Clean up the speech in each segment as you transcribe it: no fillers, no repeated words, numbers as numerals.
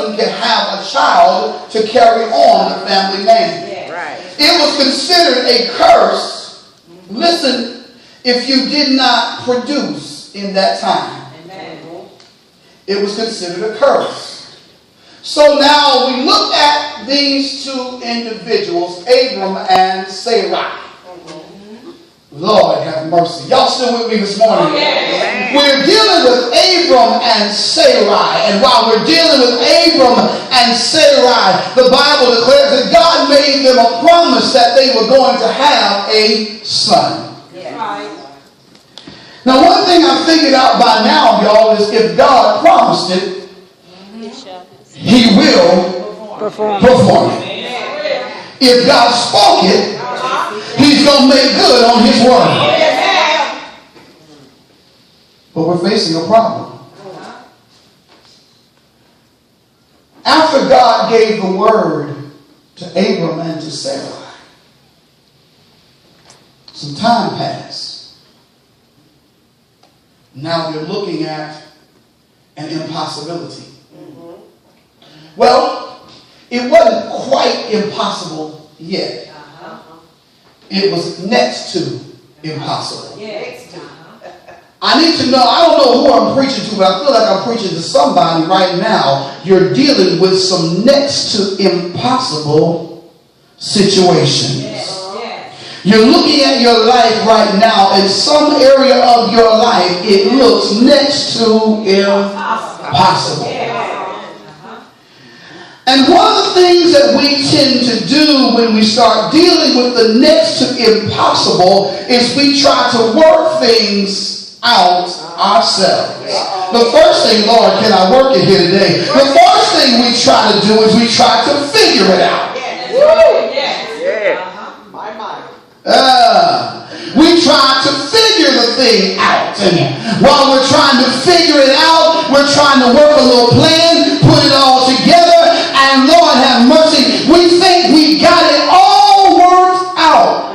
husband can have a child to carry on the family name. It was considered a curse, listen, if you did not produce in that time. It was considered a curse. So now we look at these two individuals, Abram and Sarai. Lord have mercy. Y'all still with me this morning? We're dealing with Abram and Sarai. And while we're dealing with Abram and Sarai, the Bible declares that God made them a promise that they were going to have a son. Now, one thing I figured out by now, y'all, is if God promised it, He will perform it. If God spoke it, He's going to make good on His word. But we're facing a problem. After God gave the word to Abram and to Sarai, some time passed. Now they're looking at an impossibility. Well, it wasn't quite impossible yet. It was next to impossible. I need to know, I don't know who I'm preaching to, but I feel like I'm preaching to somebody right now. You're dealing with some next to impossible situations. You're looking at your life right now, in some area of your life, it looks next to impossible. And one of the things that we tend to do when we start dealing with the next to impossible is we try to work things out ourselves. The first thing, Lord, can I work it here today? The first thing we try to do is we try to figure it out. We try to figure the thing out. And while we're trying to figure it out, we're trying to work a little plan, put it all together, and Lord have mercy, we think we got it all worked out.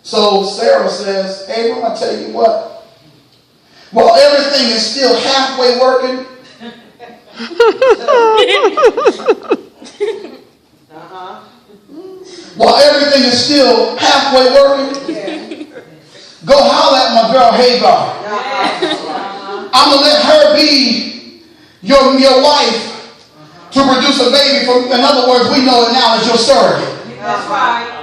So Sarah says, Abram, I tell you what, while everything is still halfway working, while everything is still halfway working, go holler at my girl Hagar. I'm going to let her be your wife to produce a baby. In other words, we know it now as your surrogate. That's right.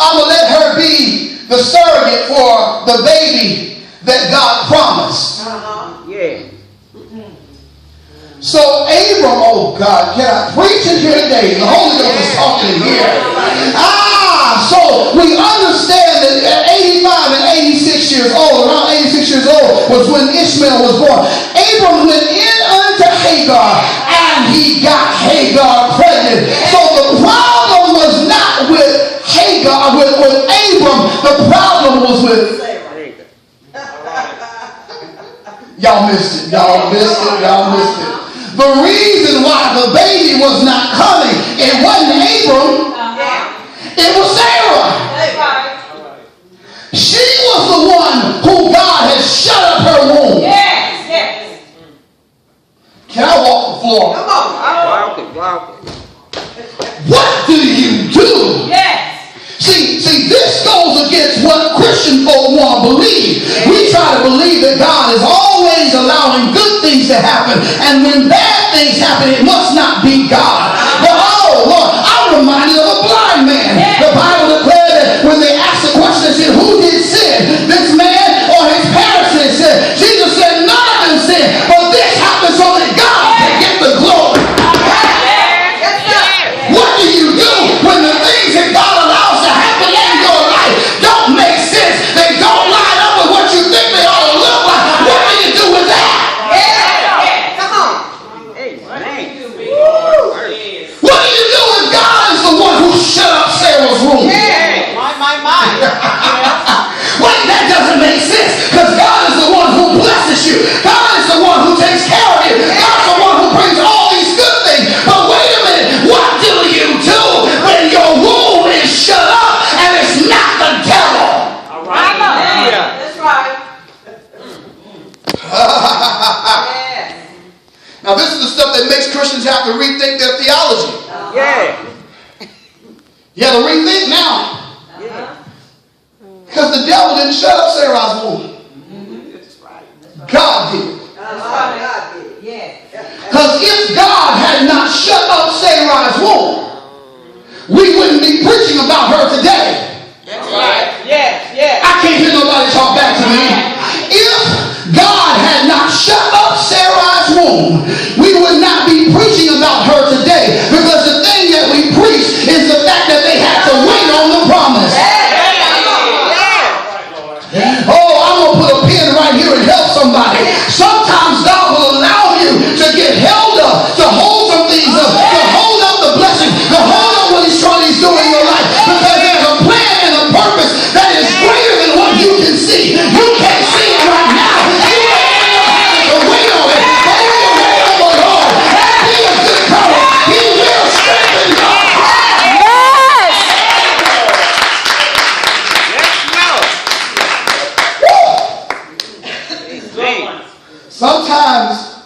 I'm going to let her be the surrogate for the baby that God promised. So Abram, oh God, can I preach it here today? The Holy Ghost is talking in here. So we understand that at 85 and 86 years old, around 86 years old was when Ishmael was born. Abram went in unto Hagar and he got Hagar pregnant. So the problem was not with Hagar, with Abram. The problem was with y'all missed it. Y'all missed it. Y'all missed it. The reason why the baby was not coming, it wasn't Abram, it was Sarah. She was the one who God had shut up her womb. Can I walk the floor? Come on. Walk it. What do you do? See, this goes against what Christian folk want to believe. We try to believe that God is always allowing good things to happen, and when bad things happen, it must not be God. But oh Lord, I'm reminded of a blind man. The Bible declared that when they asked the question, they said, who did sin? This man or his parents did sin? Jesus said, none of them sinned, but this happened so that God can get the glory. What do you do when the things that God allows to happen in your life don't make sense? They don't line up with what you think they ought to look like. What do you do with that? Come on. What do you do if God is the one who shut up Sarah's room? My. Wait, that doesn't make sense, because God is the one who blesses you. God is the one who takes care of you. God's the one who brings all these good things. But wait a minute, what do you do when your womb is shut up and it's not the devil? All right. That's right. makes Christians have to rethink their theology. Yeah. You have to rethink now. Because the devil didn't shut up Sarah's womb. God did. Because if God had not shut up Sarah's womb, we wouldn't be preaching about her today. That's right. Yes. I can't hear nobody talk back to me. If God had not shut up Sarah's womb, we would not be preaching about her today. Because the thing that we preach is the fact that they had to wait on the promise. Oh, I'm going to put a pin right here and help somebody. Sometimes God will allow you to get held up, to hold some things up, to hold up the blessing, to hold up what He's doing in your life. Because there's a plan and a purpose that is greater than what you can see. You can't see it right now. You may end up having to wait on it. But if you wait on the Lord and be of good courage, He will strengthen your heart. Sometimes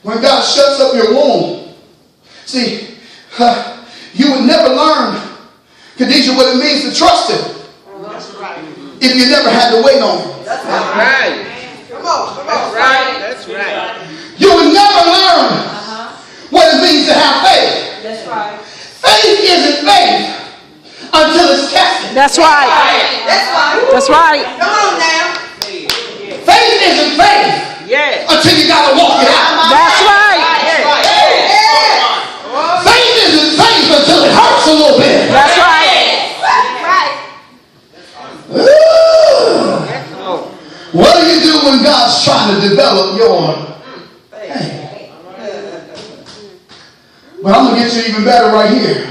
when God shuts up your womb, see, you would never learn, Khadijah, what it means to trust Him. If you never had to wait on Him. That's right. Come on. That's right. You would never learn what it means to have faith. That's right. Faith isn't faith until it's tested. That's right. That's right. Come on now. Faith isn't faith until you got to walk it out. That's right. Faith isn't faith until it hurts a little bit. That's right. What do you do when God's trying to develop your faith? But I'm going to get you even better right here.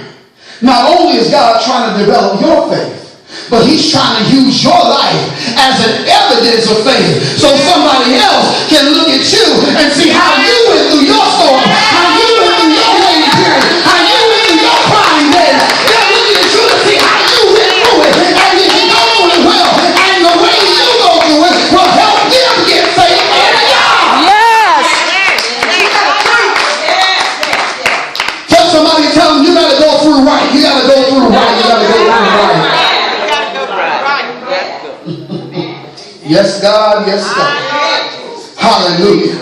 Not only is God trying to develop your faith, but He's trying to use your life as an evidence of faith. So somebody else can look at you and see how you went through your storm, how you went through your waiting period, how you went through your crying days. They're looking at you to see how you went through it. And if you go through it well, and the way you go through it will help them get faith in God. Yes. Tell somebody, tell them you got to go through right. You got to go through right. You got to go through right. Yes, God. Yes, God. Hallelujah.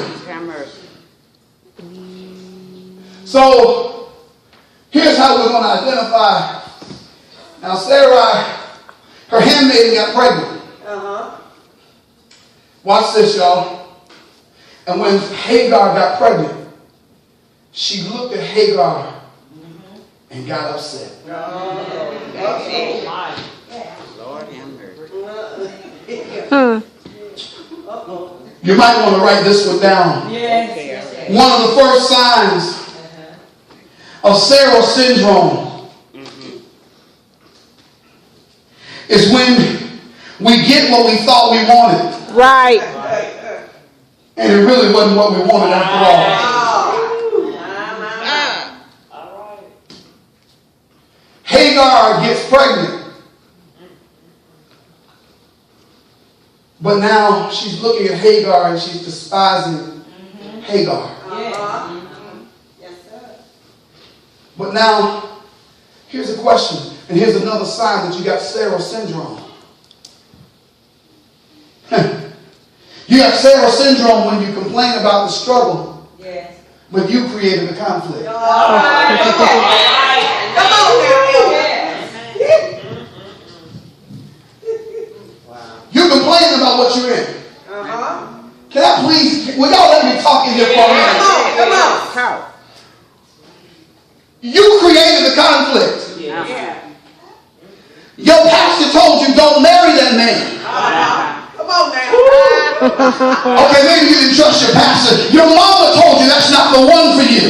So, here's how we're going to identify. Now, Sarah, her handmaiden got pregnant. Watch this, y'all. And when Hagar got pregnant, she looked at Hagar and got upset. Lord have mercy. You might want to write this one down. One of the first signs of Sarah syndrome is when we get what we thought we wanted. Right. And it really wasn't what we wanted after all. Hagar gets pregnant. But now she's looking at Hagar and she's despising Hagar. But now, here's a question. And here's another sign that you got Sarah syndrome. You got Sarah syndrome when you complain about the struggle, but you created the conflict. Come on now. You complain about what you're in. Can I please, will y'all let me talk in here for a minute? Come on. You created the conflict. Your pastor told you don't marry that man. Come on now. Okay, maybe you didn't trust your pastor. Your mama told you that's not the one for you.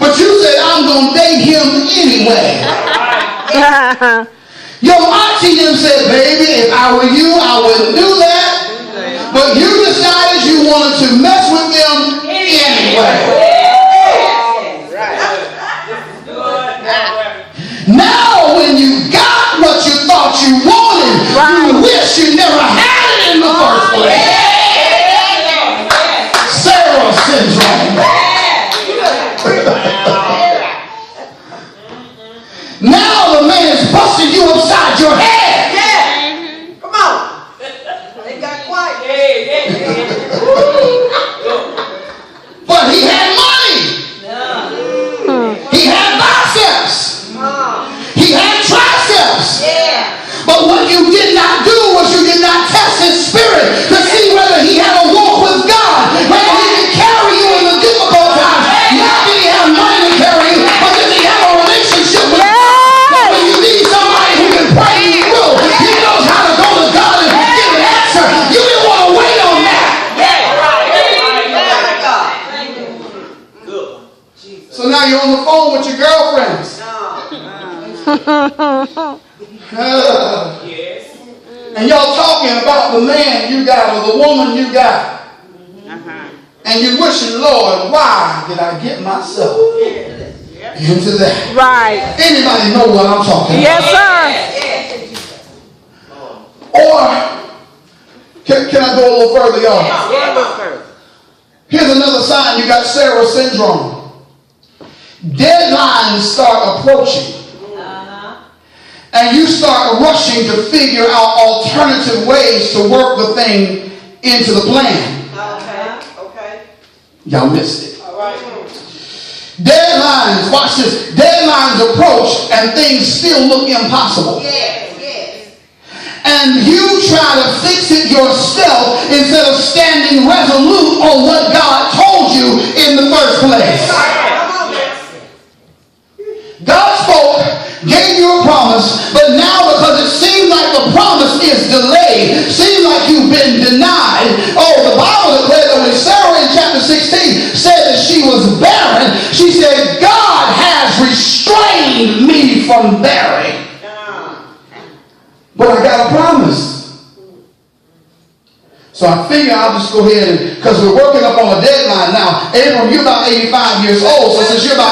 But you said, I'm going to date him anyway. Your auntie then said, baby, if I were you, I wouldn't do that. But you decided you wanted to mess with them anyway. Now when you got what you thought you wanted, you wish you never had it in the first place. Sarah syndrome. Now the man is busting you upside your head. Yeah. Come on. They got quiet. But he had money. He had biceps. He had triceps. But what you did not do was you did not test his spirit to see whether he had a walk with God, whether he could carry you in the difficult times. Not did he have money to carry you, but did he have a relationship with God? When you need somebody who can pray you through, he knows how to go to God and get an answer. You didn't want to wait on that. So now you're on the phone with your girlfriends. And y'all talking about the man you got or the woman you got. And you're wishing, Lord, why did I get myself into that? Right. Anybody know what I'm talking Yes, about? sir. Or can I go a little further, y'all? Here's another sign you got Sarah syndrome. Deadlines start approaching. And you start rushing to figure out alternative ways to work the thing into the plan. Okay. Y'all missed it. All right. Deadlines, watch this. Deadlines approach and things still look impossible. Yes. And you try to fix it yourself instead of standing resolute on what God told you in the first place. God spoke, gave you a promise, but now because it seems like the promise is delayed, seems like you've been denied. Oh, the Bible declared that when Sarah in chapter 16 said that she was barren, she said, God has restrained me from bearing. But I got a promise. So I figure I'll just go ahead and, because we're working up on a deadline now. Abram, you're about 85 years old, so since you're about